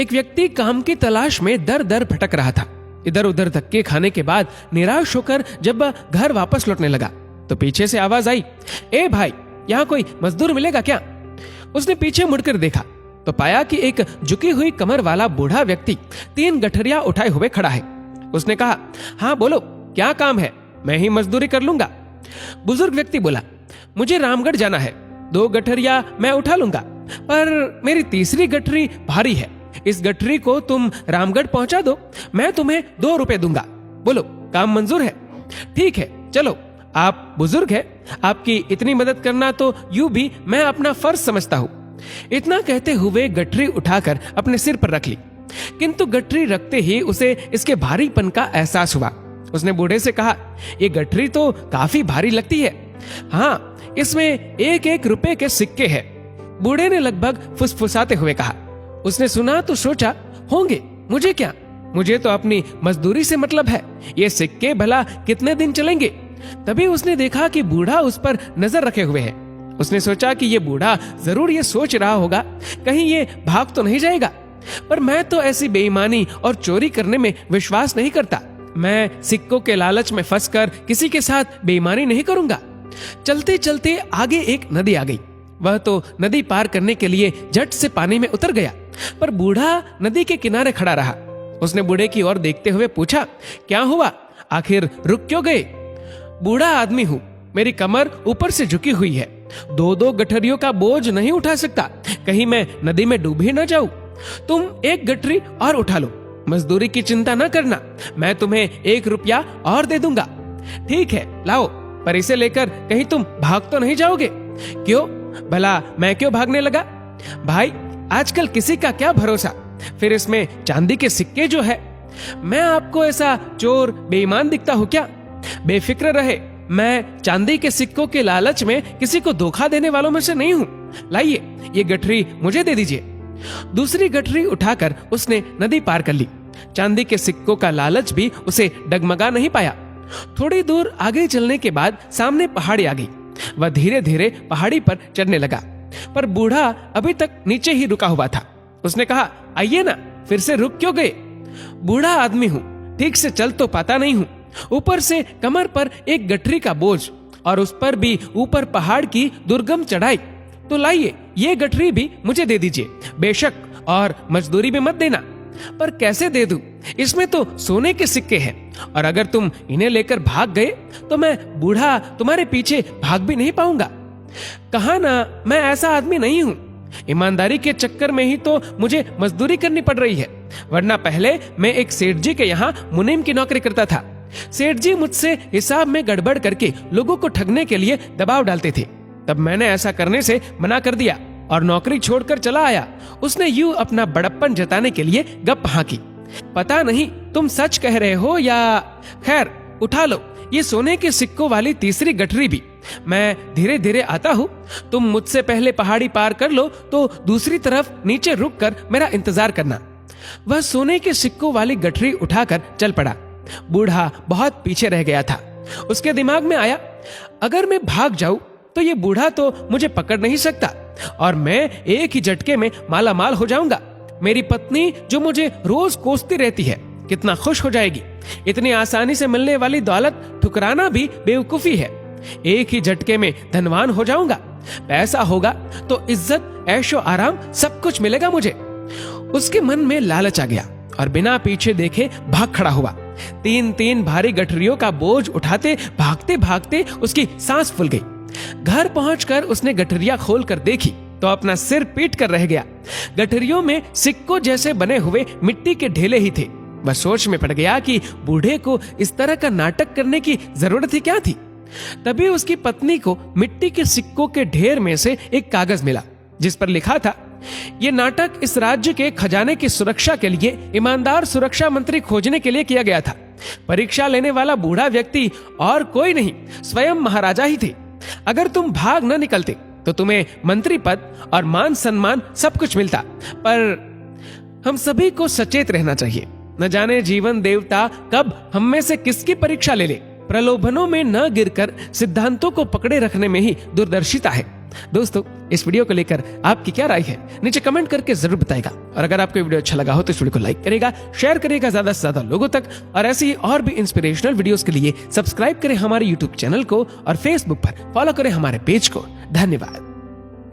एक व्यक्ति काम की तलाश में दर दर भटक रहा था। इधर उधर धक्के खाने के बाद निराश होकर जब वह घर वापस लौटने लगा तो पीछे से आवाज आई, ए भाई, यहाँ कोई मजदूर मिलेगा क्या? उसने पीछे मुड़कर देखा तो पाया कि एक झुकी हुई कमर वाला बूढ़ा व्यक्ति 3 गठरिया उठाए हुए खड़ा है। उसने कहा, हाँ बोलो, क्या काम है? मैं ही मजदूरी कर लूंगा। बुजुर्ग व्यक्ति बोला, मुझे रामगढ़ जाना है, 2 गठरिया मैं उठा लूंगा, पर मेरी तीसरी गठरी भारी है। इस गठरी को तुम रामगढ़ पहुंचा दो, मैं तुम्हें 2 रुपए दूंगा। बोलो, काम मंजूर है? ठीक है, चलो। आप बुजुर्ग हैं, आपकी इतनी मदद करना तो यूं भी मैं अपना फर्ज समझता हूं। इतना कहते हुए गठरी उठाकर अपने सिर पर रख ली, किंतु गठरी रखते ही उसे इसके भारीपन का एहसास हुआ। उसने बूढ़े से कहा, ये गठरी तो काफी भारी लगती है। हाँ, इसमें 1-1 रुपए के सिक्के हैं। बूढ़े ने लगभग फुसफुसाते हुए कहा। उसने सुना तो सोचा, होंगे, मुझे क्या, मुझे तो अपनी मजदूरी से मतलब है। ये सिक्के भला कितने दिन चलेंगे? तभी उसने देखा कि बूढ़ा उस पर नजर रखे हुए है। उसने सोचा कि ये बूढ़ा जरूर ये सोच रहा होगा, कहीं ये भाग तो नहीं जाएगा। पर मैं तो ऐसी बेईमानी और चोरी करने में विश्वास नहीं करता। मैं सिक्कों के लालच में फंसकर किसी के साथ बेईमानी नहीं करूंगा। चलते चलते आगे एक नदी आ गई। वह तो नदी पार करने के लिए झट से पानी में उतर गया, पर बूढ़ा नदी के किनारे खड़ा रहा। उसने बूढ़े की ओर देखते हुए पूछा, क्या हुआ? आखिर रुक क्यों गए? बूढ़ा आदमी हूँ, मेरी कमर ऊपर से झुकी हुई है, 2-2 गठरियों का बोझ नहीं उठा सकता, कहीं मैं नदी में डूब ही न जाऊं। तुम 1 गठरी और उठा लो, मजदूरी की चिंता न करना, मैं तुम्हें 1 रुपया और दे दूंगा। ठीक है, लाओ, पर इसे लेकर कहीं तुम भाग तो नहीं जाओगे? क्यों भला, मैं क्यों भागने लगा? भाई, आजकल किसी का क्या भरोसा, फिर इसमें चांदी के सिक्के जो है। मैं आपको ऐसा चोर बेईमान दिखता हूँ क्या? बेफिक्र रहे, मैं चांदी के सिक्कों के लालच में किसी को धोखा देने वालों में से नहीं हूँ। लाइए, ये गठरी मुझे दे दीजिए। दूसरी गठरी उठाकर उसने नदी पार कर ली। चांदी के सिक्कों का लालच भी उसे डगमगा नहीं पाया। थोड़ी दूर आगे चलने के बाद सामने पहाड़ी आ गई। वह धीरे धीरे पहाड़ी पर चढ़ने लगा, पर बूढ़ा अभी तक नीचे ही रुका हुआ था। उसने कहा, आइए ना, फिर से रुक क्यों गए? बूढ़ा आदमी हूँ, ठीक से चल तो पाता नहीं हूँ, ऊपर से कमर पर 1 गठरी का बोझ और उस पर भी ऊपर पहाड़ की दुर्गम चढ़ाई। तो लाइए, ये गठरी भी मुझे दे दीजिए, बेशक, और मजदूरी भी मत देना। पर कैसे दे दूं? इसमें तो सोने के सिक्के हैं, और अगर तुम इन्हें लेकर भाग गए तो मैं बूढ़ा तुम्हारे पीछे भाग भी नहीं पाऊंगा। कहा ना, मैं ऐसा आदमी नहीं हूँ। ईमानदारी के चक्कर में ही तो मुझे मजदूरी करनी पड़ रही है, वरना पहले मैं एक सेठ जी के यहाँ मुनीम की नौकरी करता था। सेठ जी मुझसे हिसाब में गड़बड़ करके लोगों को ठगने के लिए दबाव डालते थे। तब मैंने ऐसा करने से मना कर दिया और नौकरी छोड़कर चला आया। उसने यूं अपना बड़प्पन जताने के लिए गप हाँकी। पता नहीं तुम सच कह रहे हो या, खैर, उठा लो ये सोने के सिक्कों वाली तीसरी गठरी भी। मैं धीरे धीरे आता हूँ, तुम मुझसे पहले पहाड़ी पार कर लो तो दूसरी तरफ नीचे रुक कर मेरा इंतजार करना। वह सोने के सिक्कों वाली गठरी उठाकर चल पड़ा। बूढ़ा बहुत पीछे रह गया था। उसके दिमाग में आया, अगर मैं भाग जाऊं तो ये बूढ़ा तो मुझे पकड़ नहीं सकता और मैं एक ही झटके में माला माल हो जाऊंगा। मेरी पत्नी जो मुझे रोज कोसती रहती है, कितना खुश हो जाएगी। इतनी आसानी से मिलने वाली दौलत ठुकराना भी बेवकूफी है। एक ही झटके में धनवान हो जाऊंगा। पैसा होगा तो इज्जत, ऐशो आराम सब कुछ मिलेगा मुझे। उसके मन में लालच आ गया और बिना पीछे देखे भाग खड़ा हुआ। 3-3 भारी गठरियों का बोझ उठाते भागते भागते उसकी सांस फूल गई। घर पहुंचकर उसने गठरिया खोल कर देखी तो अपना सिर पीट कर रह गया। गठरियों में सिक्कों जैसे बने हुए मिट्टी के ढेले ही थे। वह सोच में पड़ गया कि बूढ़े को इस तरह का नाटक करने की जरूरत ही क्या थी। तभी उसकी पत्नी को मिट्टी के सिक्कों के ढेर में से एक कागज मिला जिस पर लिखा था, ये नाटक इस राज्य के खजाने की सुरक्षा के लिए ईमानदार सुरक्षा मंत्री खोजने के लिए किया गया था। परीक्षा लेने वाला बूढ़ा व्यक्ति और कोई नहीं, स्वयं महाराजा ही थे। अगर तुम भाग न निकलते तो तुम्हें मंत्री पद और मान सम्मान सब कुछ मिलता। पर हम सभी को सचेत रहना चाहिए। न जाने जीवन देवता कब हम में से किसकी परीक्षा ले ले। प्रलोभनों में न गिरकर सिद्धांतों को पकड़े रखने में ही दूरदर्शिता है। दोस्तों, इस वीडियो को लेकर आपकी क्या राय है नीचे कमेंट करके जरूर बताएगा। और अगर आपको वीडियो अच्छा लगा हो तो इस वीडियो को लाइक करेगा, शेयर करेगा ज्यादा से ज्यादा लोगों तक। और ऐसे ही और भी इंस्पिरेशनल वीडियोस के लिए सब्सक्राइब करें हमारे यूट्यूब चैनल को और फेसबुक पर फॉलो करें हमारे पेज को। धन्यवाद।